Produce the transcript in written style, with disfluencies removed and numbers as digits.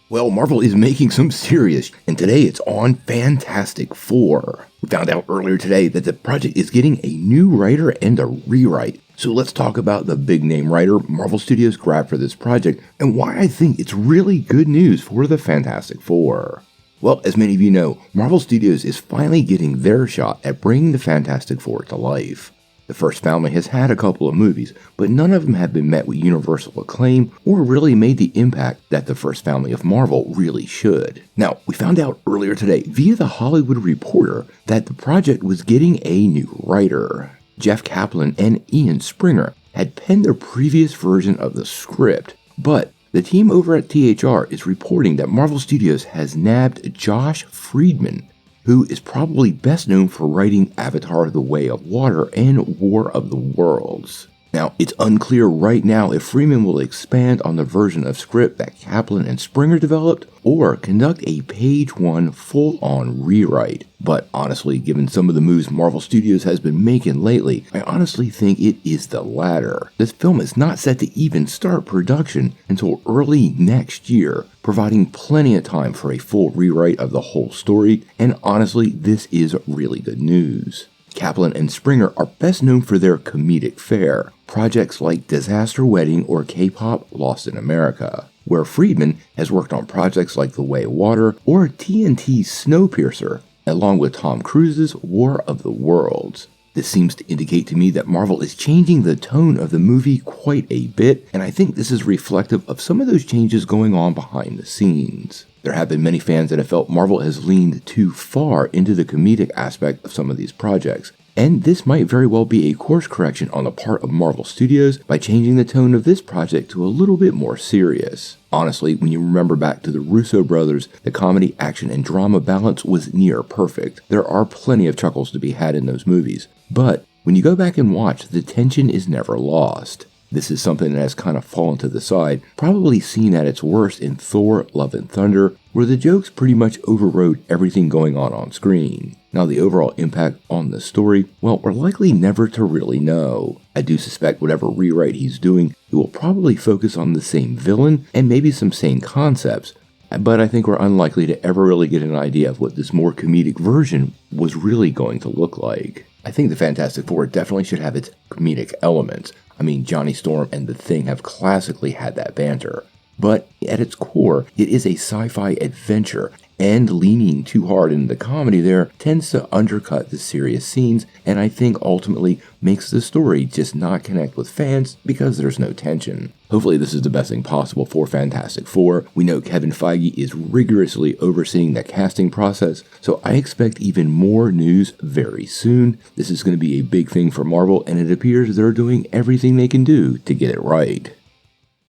Well, Marvel is making some serious, and today it's on Fantastic Four. We found out earlier today that the project is getting a new writer and a rewrite. So let's talk about the big name writer Marvel Studios grabbed for this project and why I think it's really good news for the Fantastic Four. Well, as many of you know, Marvel Studios is finally getting their shot at bringing the Fantastic Four to life. The first family has had a couple of movies, but none of them have been met with universal acclaim or really made the impact that the first family of Marvel really should. Now, we found out earlier today via The Hollywood Reporter that the project was getting a new writer. Jeff Kaplan and Ian Springer had penned their previous version of the script, but the team over at THR is reporting that Marvel Studios has nabbed Josh Friedman, who is probably best known for writing Avatar: The Way of Water and War of the Worlds. Now, it's unclear right now if Friedman will expand on the version of script that Kaplan and Springer developed or conduct a page one full-on rewrite. But honestly, given some of the moves Marvel Studios has been making lately, I honestly think it is the latter. This film is not set to even start production until early next year, providing plenty of time for a full rewrite of the whole story, and honestly, this is really good news. Kaplan and Springer are best known for their comedic fare, projects like Disaster Wedding or K-Pop Lost in America, where Friedman has worked on projects like The Way of Water or TNT's Snowpiercer, along with Tom Cruise's War of the Worlds. This seems to indicate to me that Marvel is changing the tone of the movie quite a bit, and I think this is reflective of some of those changes going on behind the scenes. There have been many fans that have felt Marvel has leaned too far into the comedic aspect of some of these projects, and this might very well be a course correction on the part of Marvel Studios by changing the tone of this project to a little bit more serious. Honestly, when you remember back to the Russo brothers, the comedy, action, and drama balance was near perfect. There are plenty of chuckles to be had in those movies, but when you go back and watch, the tension is never lost. This is something that has kind of fallen to the side, probably seen at its worst in Thor: Love and Thunder, where the jokes pretty much overrode everything going on screen. Now, the overall impact on the story, well, we're likely never to really know. I do suspect whatever rewrite he's doing, he will probably focus on the same villain and maybe some same concepts, but I think we're unlikely to ever really get an idea of what this more comedic version was really going to look like. I think the Fantastic Four definitely should have its comedic elements. I mean, Johnny Storm and The Thing have classically had that banter. But at its core, it is a sci-fi adventure, and leaning too hard into the comedy there tends to undercut the serious scenes, and I think ultimately makes the story just not connect with fans because there's no tension. Hopefully this is the best thing possible for Fantastic Four. We know Kevin Feige is rigorously overseeing the casting process, so I expect even more news very soon. This is going to be a big thing for Marvel, and it appears they're doing everything they can do to get it right.